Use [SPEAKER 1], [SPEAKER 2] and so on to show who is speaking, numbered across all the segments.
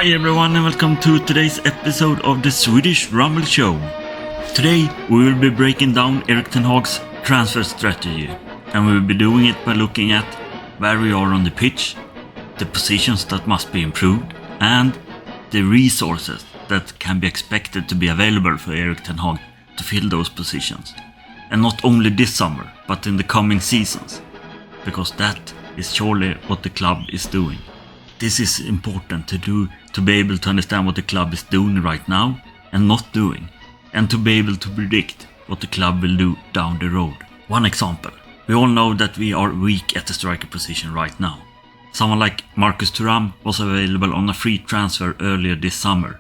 [SPEAKER 1] Hi everyone and welcome to today's episode of the Swedish Rumble Show. Today we will be breaking down Erik ten Hag's transfer strategy, and we will be doing it by looking at where we are on the pitch, the positions that must be improved, and the resources that can be expected to be available for Erik ten Hag to fill those positions. And not only this summer, but in the coming seasons, because that is surely what the club is doing. This is important to be able to understand what the club is doing right now and not doing, and to be able to predict what the club will do down the road. One example, we all know that we are weak at the striker position right now. Someone like Marcus Thuram was available on a free transfer earlier this summer.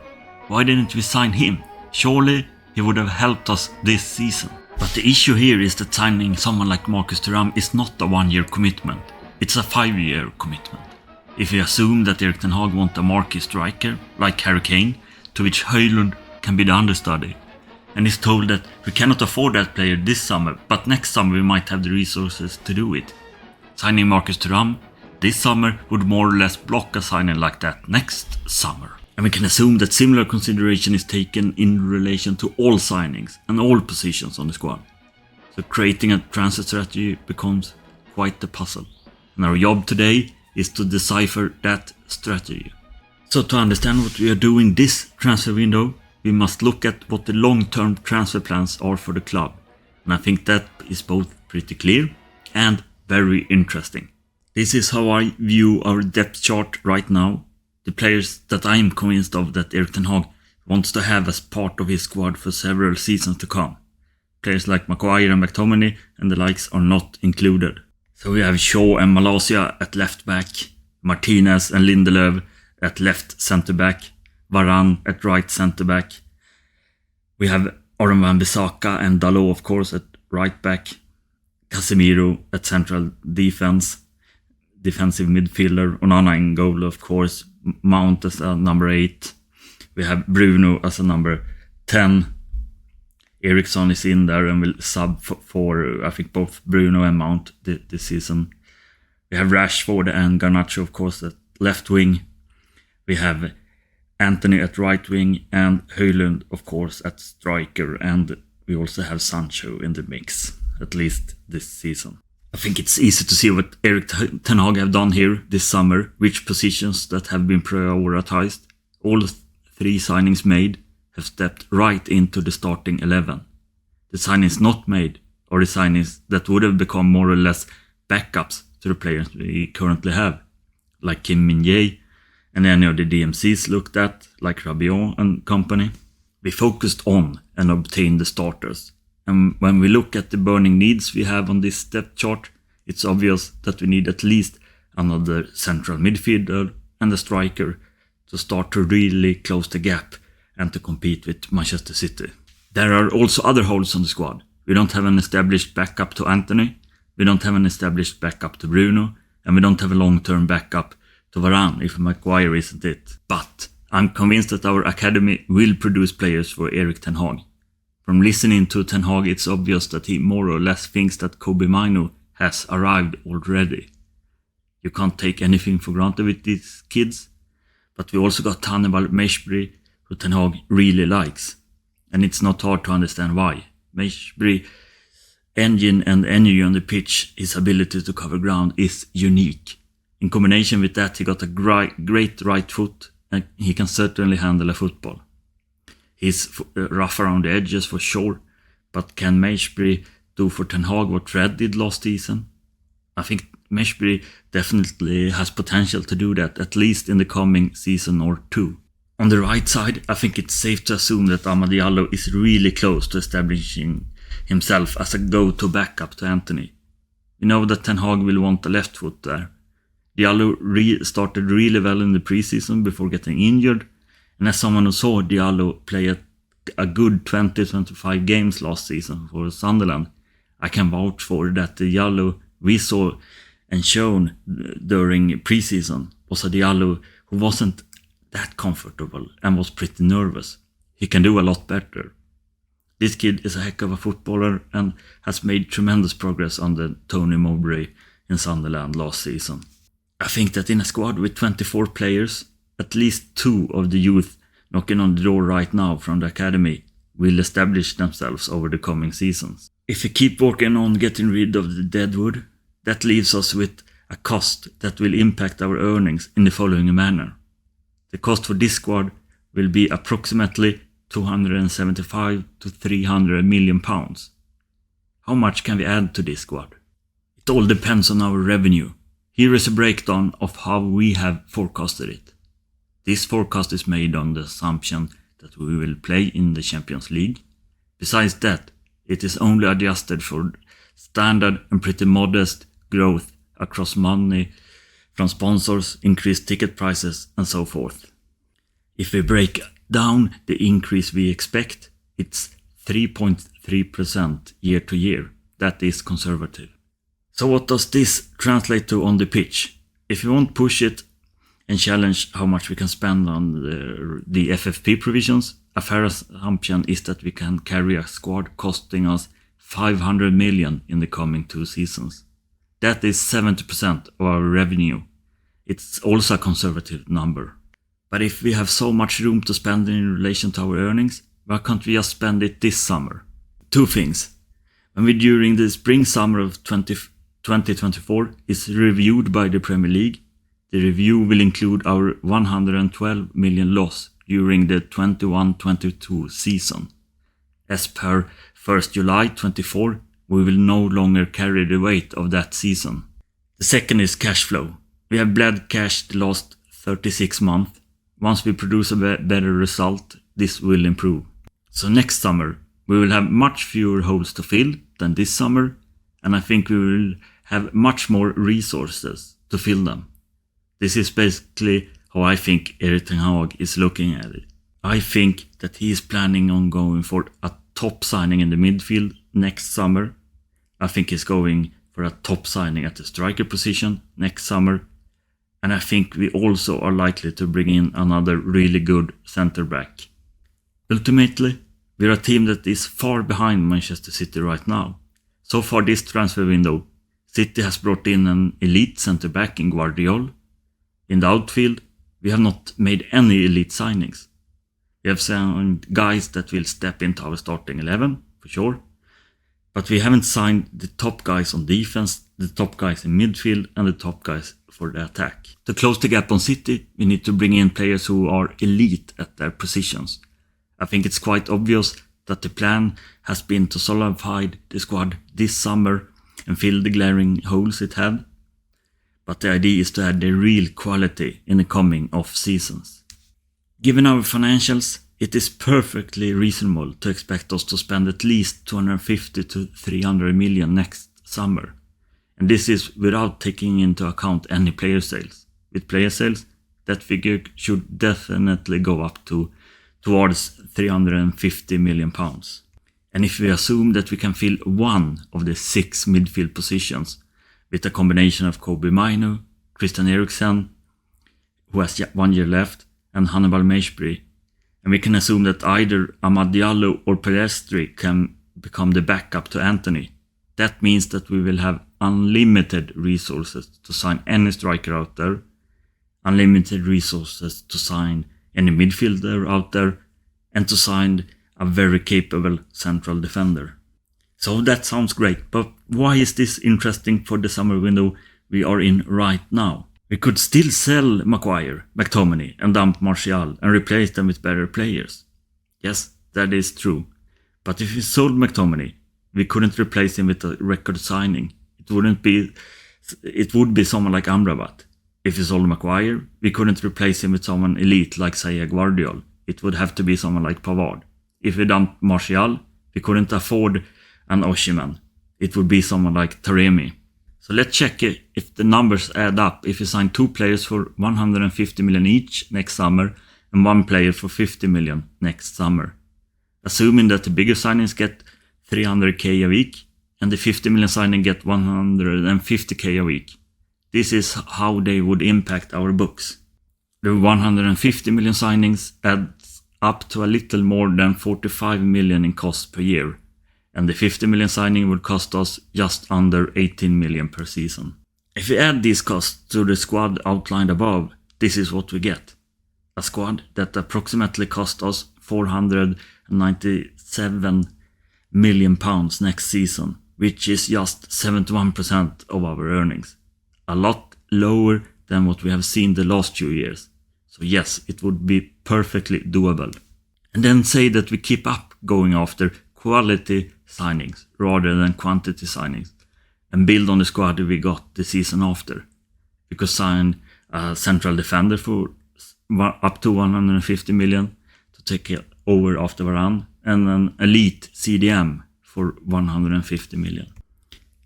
[SPEAKER 1] Why didn't we sign him? Surely he would have helped us this season. But the issue here is that signing someone like Marcus Thuram is not a 1-year commitment, it's a 5-year commitment. If we assume that Erik ten Hag wants a marquee striker, like Harry Kane, to which Højlund can be the understudy, and is told that we cannot afford that player this summer, but next summer we might have the resources to do it. Signing Marcus Thuram this summer would more or less block a signing like that next summer. And we can assume that similar consideration is taken in relation to all signings and all positions on the squad. So creating a transfer strategy becomes quite the puzzle. And our job today is to decipher that strategy. So to understand what we are doing this transfer window, we must look at what the long-term transfer plans are for the club. And I think that is both pretty clear and very interesting. This is how I view our depth chart right now. The players that I am convinced of that Erik ten Hag wants to have as part of his squad for several seasons to come. Players like Maguire and McTominay and the likes are not included. So we have Shaw and Malaysia at left back, Martinez and Lindelöf at left centre back, Varane at right centre back. We have Aaron Wan-Bissaka and Dalot of course at right back, Casemiro at central defensive midfielder, Onana in goal of course, Mount as a number 8. We have Bruno as a number 10. Eriksson is in there and will sub for I think both Bruno and Mount this season. We have Rashford and Garnacho of course at left wing. We have Anthony at right wing and Højlund of course at striker, and we also have Sancho in the mix, at least this season. I think it's easy to see what Erik ten Hag have done here this summer, which positions that have been prioritized. All 3 signings made have stepped right into the starting 11. The signings not made are the signings that would have become more or less backups to the players we currently have, like Kim Min-jae and any of the DMCs looked at, like Rabiot and company. We focused on and obtained the starters. And when we look at the burning needs we have on this depth chart, it's obvious that we need at least another central midfielder and a striker to start to really close the gap and to compete with Manchester City. There are also other holes on the squad. We don't have an established backup to Anthony, we don't have an established backup to Bruno, and we don't have a long-term backup to Varane if Maguire isn't it. But I'm convinced that our academy will produce players for Erik ten Hag. From listening to ten Hag, it's obvious that he more or less thinks that Kobbie Mainoo has arrived already. You can't take anything for granted with these kids, but we also got Hannibal Mejbri, who ten Hag really likes, and it's not hard to understand why. Mejbri's engine and energy on the pitch, his ability to cover ground is unique. In combination with that, he got a great right foot, and he can certainly handle a football. He's rough around the edges for sure, but can Mejbri do for ten Hag what Fred did last season? I think Mejbri definitely has potential to do that, at least in the coming season or 2. On the right side, I think it's safe to assume that Amad Diallo is really close to establishing himself as a go-to backup to Anthony. We know that ten Hag will want a left foot there. Diallo started really well in the preseason before getting injured, and as someone who saw Diallo play a good 20-25 games last season for Sunderland, I can vouch for that the Diallo we saw and shown during preseason was a Diallo who wasn't that comfortable and was pretty nervous. He can do a lot better. This kid is a heck of a footballer and has made tremendous progress under Tony Mowbray in Sunderland last season. I think that in a squad with 24 players, at least 2 of the youth knocking on the door right now from the academy will establish themselves over the coming seasons. If we keep working on getting rid of the deadwood, that leaves us with a cost that will impact our earnings in the following manner. The cost for this squad will be approximately 275 to 300 million pounds. How much can we add to this squad? It all depends on our revenue. Here is a breakdown of how we have forecasted it. This forecast is made on the assumption that we will play in the Champions League. Besides that, it is only adjusted for standard and pretty modest growth across money from sponsors, increased ticket prices and so forth. If we break down the increase we expect, it's 3.3% year to year. That is conservative. So what does this translate to on the pitch? If we won't push it and challenge how much we can spend on the FFP provisions, a fair assumption is that we can carry a squad costing us 500 million in the coming 2 seasons. That is 70% of our revenue. It's also a conservative number. But if we have so much room to spend in relation to our earnings, why can't we just spend it this summer? 2 things. When we during the spring-summer of 2024 is reviewed by the Premier League, the review will include our 112 million loss during the 21-22 season. As per 1st July 24, we will no longer carry the weight of that season. The second is cash flow. We have bled cash the last 36 months. Once we produce a better result, this will improve. So next summer, we will have much fewer holes to fill than this summer, and I think we will have much more resources to fill them. This is basically how I think Erik ten Hag is looking at it. I think that he is planning on going for a top signing in the midfield next summer. I think he's going for a top signing at the striker position next summer. And I think we also are likely to bring in another really good centre back. Ultimately, we're a team that is far behind Manchester City right now. So far this transfer window, City has brought in an elite centre back in Guardiola. In the outfield, we have not made any elite signings. We have signed guys that will step into our starting 11, for sure. But we haven't signed the top guys on defense, the top guys in midfield and the top guys for the attack. To close the gap on City, we need to bring in players who are elite at their positions. I think it's quite obvious that the plan has been to solidify the squad this summer and fill the glaring holes it had. But the idea is to add the real quality in the coming off seasons. Given our financials, it is perfectly reasonable to expect us to spend at least 250 to 300 million next summer. And this is without taking into account any player sales. With player sales, that figure should definitely go up towards 350 million pounds. And if we assume that we can fill one of the 6 midfield positions with a combination of Kobbie Mainoo, Christian Eriksen, who has 1 year left, and Hannibal Mejbri, and we can assume that either Amad Diallo or Pedestri can become the backup to Anthony, that means that we will have unlimited resources to sign any striker out there, unlimited resources to sign any midfielder out there, and to sign a very capable central defender. So that sounds great, but why is this interesting for the summer window we are in right now? We could still sell Maguire, McTominay and dump Martial and replace them with better players. Yes, that is true. But if we sold McTominay, we couldn't replace him with a record signing. It would be someone like Amrabat. If we sold Maguire, we couldn't replace him with someone elite like Saia Guardiola. It would have to be someone like Pavard. If we dumped Martial, we couldn't afford an Osimhen. It would be someone like Taremi. So let's check if the numbers add up. If we sign 2 players for 150 million each next summer and 1 player for 50 million next summer. Assuming that the bigger signings get 300k a week and the 50 million signing get 150k a week. This is how they would impact our books. The 150 million signings adds up to a little more than 45 million in cost per year. And the 50 million signing would cost us just under 18 million per season. If we add these costs to the squad outlined above, this is what we get. a squad that approximately cost us £497 million next season, which is just 71% of our earnings. A lot lower than what we have seen the last 2 years. So yes, it would be perfectly doable. And then say that we keep up going after quality signings rather than quantity signings and build on the squad we got the season after. We could sign a central defender for up to 150 million to take over after Varane and an elite CDM for 150 million.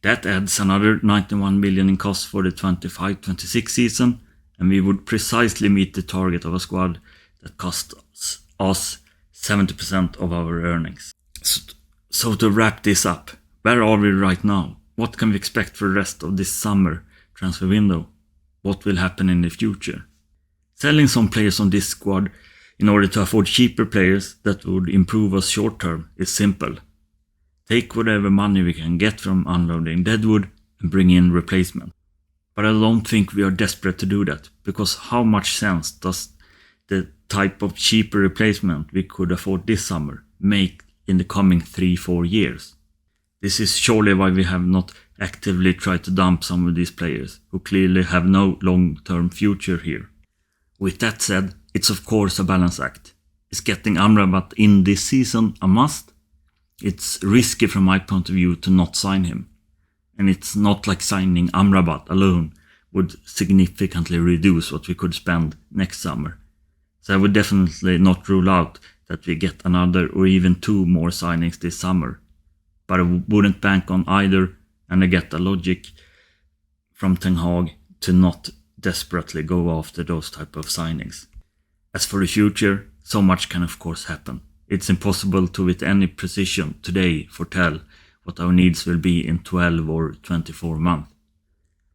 [SPEAKER 1] That adds another 91 million in costs for the 25-26 season, and we would precisely meet the target of a squad that costs us 70% of our earnings. So to wrap this up, where are we right now? What can we expect for the rest of this summer transfer window? What will happen in the future? Selling some players on this squad in order to afford cheaper players that would improve us short term is simple. Take whatever money we can get from unloading deadwood and bring in replacement. But I don't think we are desperate to do that, because how much sense does the type of cheaper replacement we could afford this summer make in the coming 3-4 years? This is surely why we have not actively tried to dump some of these players who clearly have no long-term future here. With that said, it's of course a balance act. Is getting Amrabat in this season a must? It's risky from my point of view to not sign him. And it's not like signing Amrabat alone would significantly reduce what we could spend next summer. So I would definitely not rule out that we get another or even 2 more signings this summer. But I wouldn't bank on either, and I get the logic from Ten Hag to not desperately go after those type of signings. As for the future, so much can of course happen. It's impossible to with any precision today foretell what our needs will be in 12 or 24 months.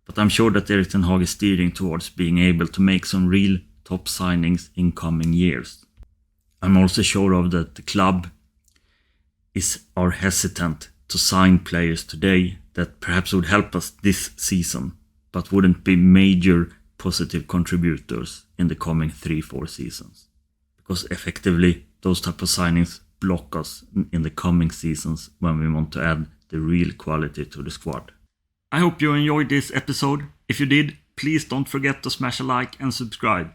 [SPEAKER 1] But I'm sure that Erik Ten Hag is steering towards being able to make some real top signings in coming years. I'm also sure of that the club are hesitant to sign players today that perhaps would help us this season, but wouldn't be major positive contributors in the coming 3-4 seasons. Because effectively, those type of signings block us in the coming seasons when we want to add the real quality to the squad. I hope you enjoyed this episode. If you did, please don't forget to smash a like and subscribe.